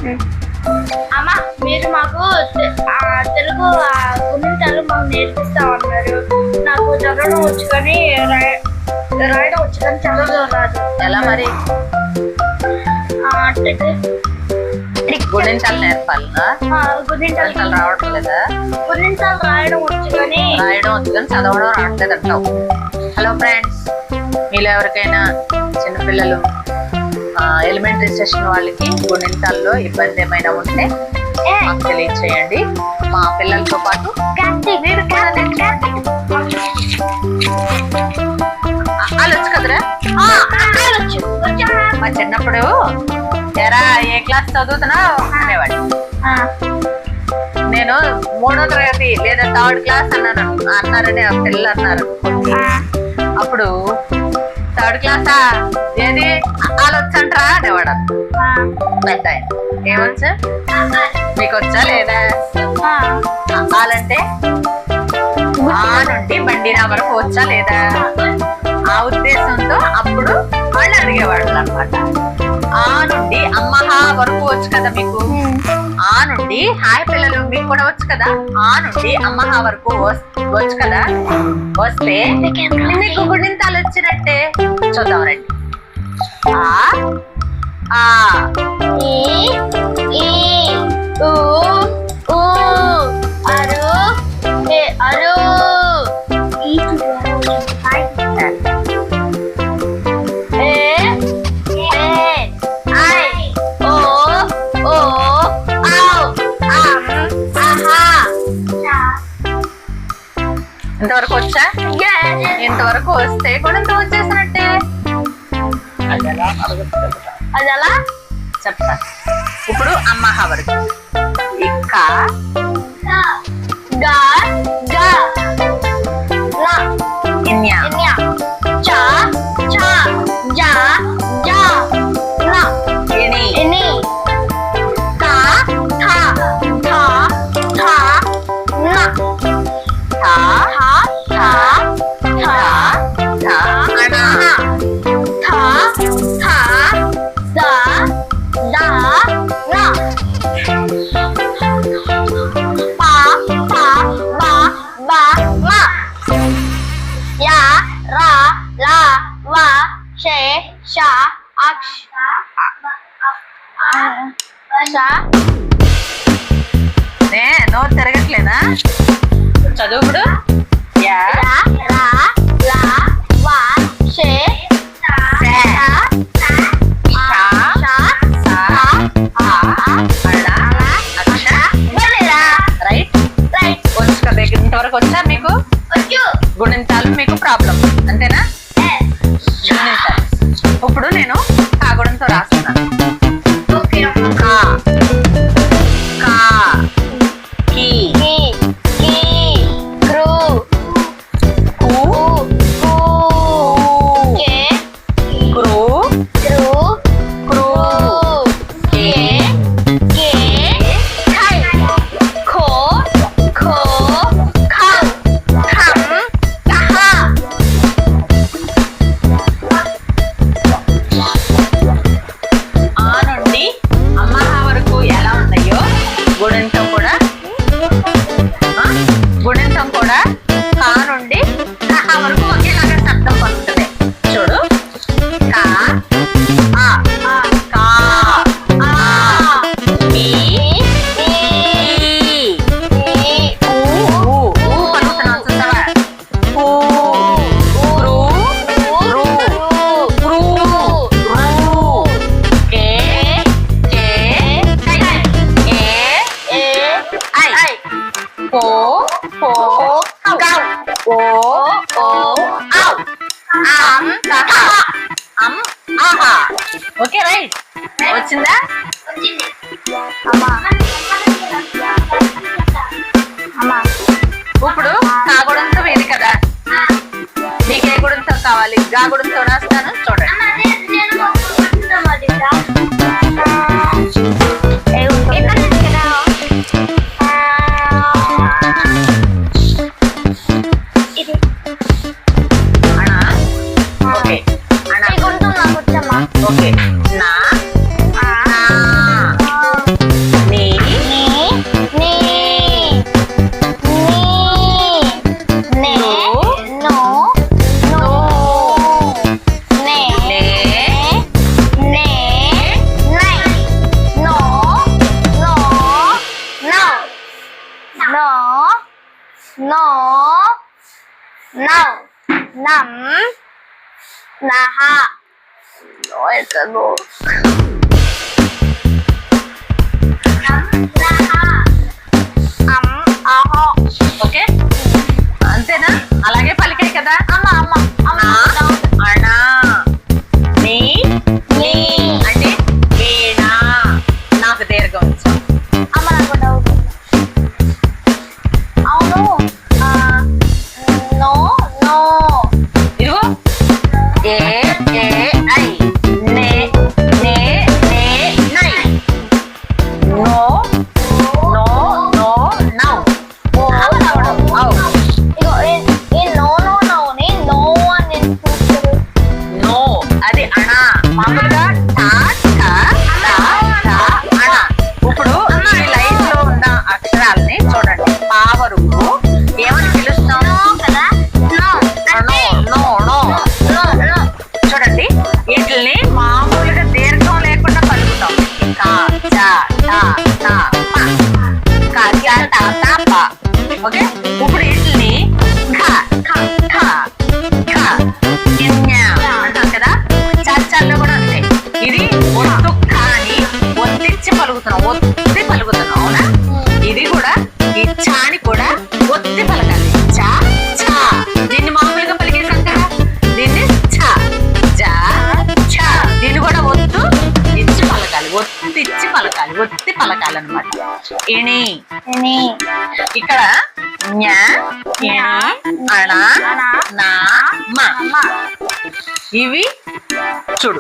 అమ్మ మీరు మాకు తెలుగు గుణింతాలు మాకు నేర్పిస్తామన్నారు. నాకు చదవడం వచ్చు కానీ రాయడం వచ్చు కానీ చదవడం రాదు. ఎలా మరి? గుణింతాలు నేర్పాలనా? గుణింతాలు రావడం లేదా? గుణింతాలు రాయడం వచ్చు కానీ చదవడం రావట్లేదు అంటావు. హలో ఫ్రెండ్స్, మీలో ఎవరికైనా చిన్నపిల్లలు ఎలిమెంటరీ సెషన్ వాళ్ళకి గుణింతాల్లో ఇబ్బంది ఏమైనా ఉంటే మాకు తెలియచేయండి. మా పిల్లలతో పాటు వాళ్ళొచ్చు కదరా? మా చిన్నప్పుడు ఎరా ఏ క్లాస్ చదువుతున్నావు అనేవాడు. నేను 3వ తరగతి లేదా 3rd క్లాస్ అన్నారని ఆ పిల్లలు అన్నారు. అప్పుడు 3rd క్లాసా ఏది వాళ్ళొచ్చంటరా అనేవాడు. పెద్ద ఆయన ఏమొచ్చా? మీకు వచ్చా లేదా? వాళ్ళంటే ఆ నుండి బండి నా వరకు వచ్చా లేదా? ఆ ఉద్దేశంతో అప్పుడు వాళ్ళు అడిగేవాళ్ళు అనమాట. ఆ నుండి అమ్మహా వరకు వచ్చు కదా మీకు. ఆ నుండి హాయ్ పిల్లలు మీకు కూడా వచ్చు కదా. ఆ నుండి అమ్మహా వరకు వచ్చు కదా. వస్తే మీకు గుణింతాలు వచ్చినట్టే. చూద్దాం రండి. ఆ ఈ ఈ ఊ ఊ అరు ఏ అరు ఈ ఇంతవరకు వచ్చా? ఇంతవరకు వస్తే గుణింతం వచ్చేసినట్టే. అది ఎలా చెప్తా. ఇప్పుడు అమ్మహా వరకు ఇక్క గా గా నా ఇన్యా ఇన్యా చా చా జా జా నా ఇని ఇని తా థా థా థా నా థా థా థా థా అనా థా థా దా దా నా పా పా బా బా మా యా రా లా వా షే షా అక్ష షా నోరు తిరగట్లేదా? చదువు ఇప్పుడు. యా రా లా వా షే షా రైట్. వచ్చు కదా. ఇంతవరకు వచ్చా మీకు? గుణింతాలు మీకు ప్రాబ్లం అంతేనా? గుణింతాలు. ఇప్పుడు నేను కాగుడంతో రాస్తున్నాను. కా కా కి కు క్రు క్రు కే గుణింతం కూడా కా నుండి కహ వరకు ఒకేలాగా శబ్దం పలుకుతుంది. చూడు. కా ఆ కా ఆ ఈ ఊ పలుకుతున్నాం. చూసావా? ఊ క్రు రు క్రు రు కే కే ఏ ఐ పో పో గౌ ఓ ఓ ఔ అం అం ఆహా. Okay right. వచ్చిందా? ఇప్పుడు కాగుడంతో ఇది కదా. మీకు ఏ గుడంతో కావాలి? గా గుడంతో రాస్తాను చూడండి. ఓకే. నా నో నౌ నం నహ నో ఓకే అంతేనా? అలాగే పలికాయి కదా. అమ్మ అమ్మ అమ్మ అణా నీ నీ అంటే వీణా. నాకు దీర్ఘం ఇచ్చాం. అమ్మ నాకు డౌట్. అవును నో నో ఇదిగో ఏ ఏ ఐ నే నే నే నై. నో నో నో నౌ. ఇగో ఈ నో నో నోని నో అని నో అది అణ. మామూలుగా టా టా టా టా అణ. ఇప్పుడు ఈ లైన్ లో ఉన్న అక్షరాలని చూడండి. పావరుకు ఏమని పిలుస్తాం కదా no no no no no no చూడండి. వీటిని మామూలుగా దీర్ఘం లేకుండా పలుకుతాం. కా చా టా టా పా. కా చా టా టా పా. ఓకే ఇప్పుడు వీటిని ఖ ఖ ఖ ఖ న్యా అంటాం కదా. చాచాల్లో కూడా అంతే. ఇది ఒత్తు ఖాని ఒత్తిచ్చి పలుకుతున్నాం. ఒత్తి పలుకుతున్నాం అవునా? ఇది కూడా ఈ చాని కూడా ఒత్తి పలకాలి. చా ఛా. దీన్ని మామూలుగా పలికేసాం కదా. దీన్ని ఛ జా ఛ. దీన్ని కూడా ఒత్తు ఇచ్చి పలకాలి. ఒత్తి ఇచ్చి పలకాలి. ఒత్తి పలకాలి అనమాట. ఇణి ని ఇక్కడ ఞ ఇణి అణ నా మ. ఇవి చూడు.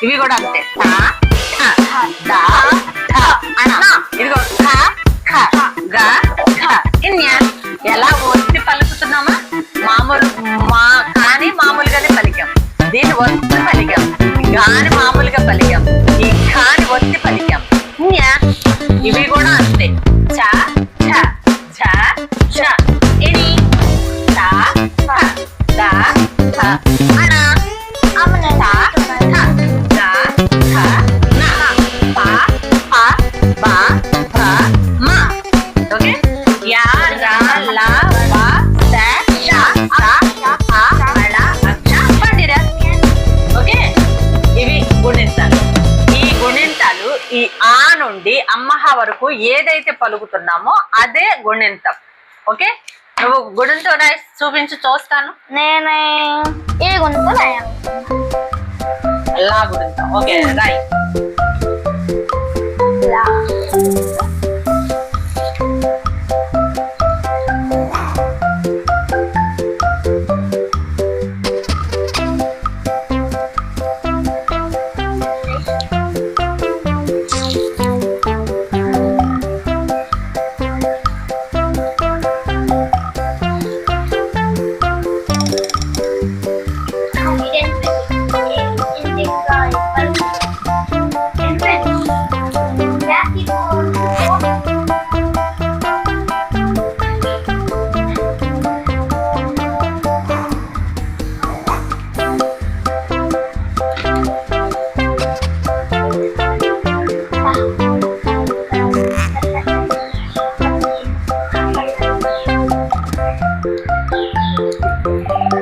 ఇవి కూడా అంతే. ఠ ఠ ద ఠ అణ. ఇదిగో ఖ ఖ గ ఘ ఇన్య. ఎలా ఒత్తి పలుకుతున్నామా? మామూలు కానీ మామూలుగానే పలికాం. దీన్ని ఒత్తి పలికాం. గాని మామూలుగా పలికాం. ఈ ఖాని ఒత్తి పలికాం. న్య. ఇవి కూడా అంతే. చ ఛ ఝ ఝ ఇని ట ఠ ద థ అణ అమ్మ థ థ ద థ న ప ప బ భ మ. ఓకే యా రా లా వ స ష స హ హళ అక్ష పండిర. ఓకే ఇవి గుణింతాలు. ఈ గుణింతాలు ఈ ఆ నుండి అమ్మహ వరకు ఏదైతే పలుకుతున్నామో అదే గుణింతం. ఓకే నువ్వు గుణింతో రాయి చూపించి చూస్తాను. నేను ఈ గుణితో రాయాలి. లా గుణింతం. ఓకే రాయి. లా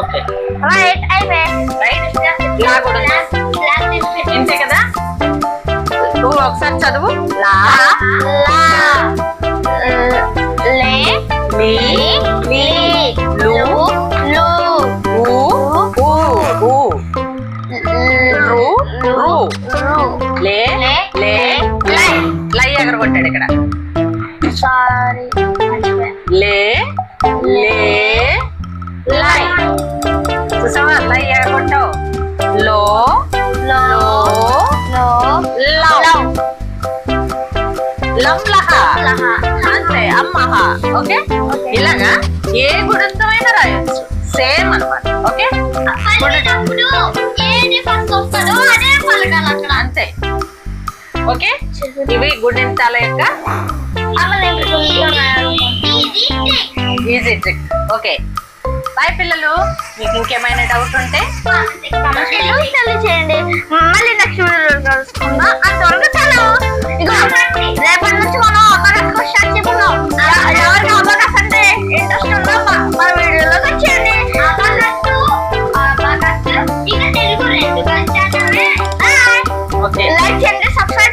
ఓకే రైట్ అయిపోయి రైట్. లా గుణింతం ఇంతే కదా. నువ్వు ఒకసారి చదువు. లా లా లే లి లి లు లు ఊ ఊ ఊ రు రు లే లే లై. లై ఎగరగొట్టాడు ఇక్కడ. సారీ లే లే లై. చూసావా లై ఎగరగొట్టావు. లో లో లో లవ్ లంలహ అంతే అమ్మహ. ఓకే ఇలాగా ఏ గుణితమైనా రాయొచ్చు. సేమ్ అన్నమాట. ఓకే ఏది ఫస్ట్ వస్తుందో అదే పలకాలి అక్కడ. అంతే. ఓకే ఇవి గుణింతాల యొక్క ఈజీ ట్రిక్. ఓకే బాయ్ పిల్లలు. మీకు ఇంకేమైనా డౌట్ ఉంటే తెలియచేయండి. మళ్ళీ నెక్స్ట్ వీడియోలో కలుసుకుందాం. అంతవరకు సెలవు. ఇగో రేపటి నుంచి మనం అబకాస్ క్వశ్చన్ చెప్పుకుందాం. ఎవరికి అబకాస్ అంటే ఇంట్రెస్ట్ ఓకే లైక్ చేయండి, సబ్స్క్రైబ్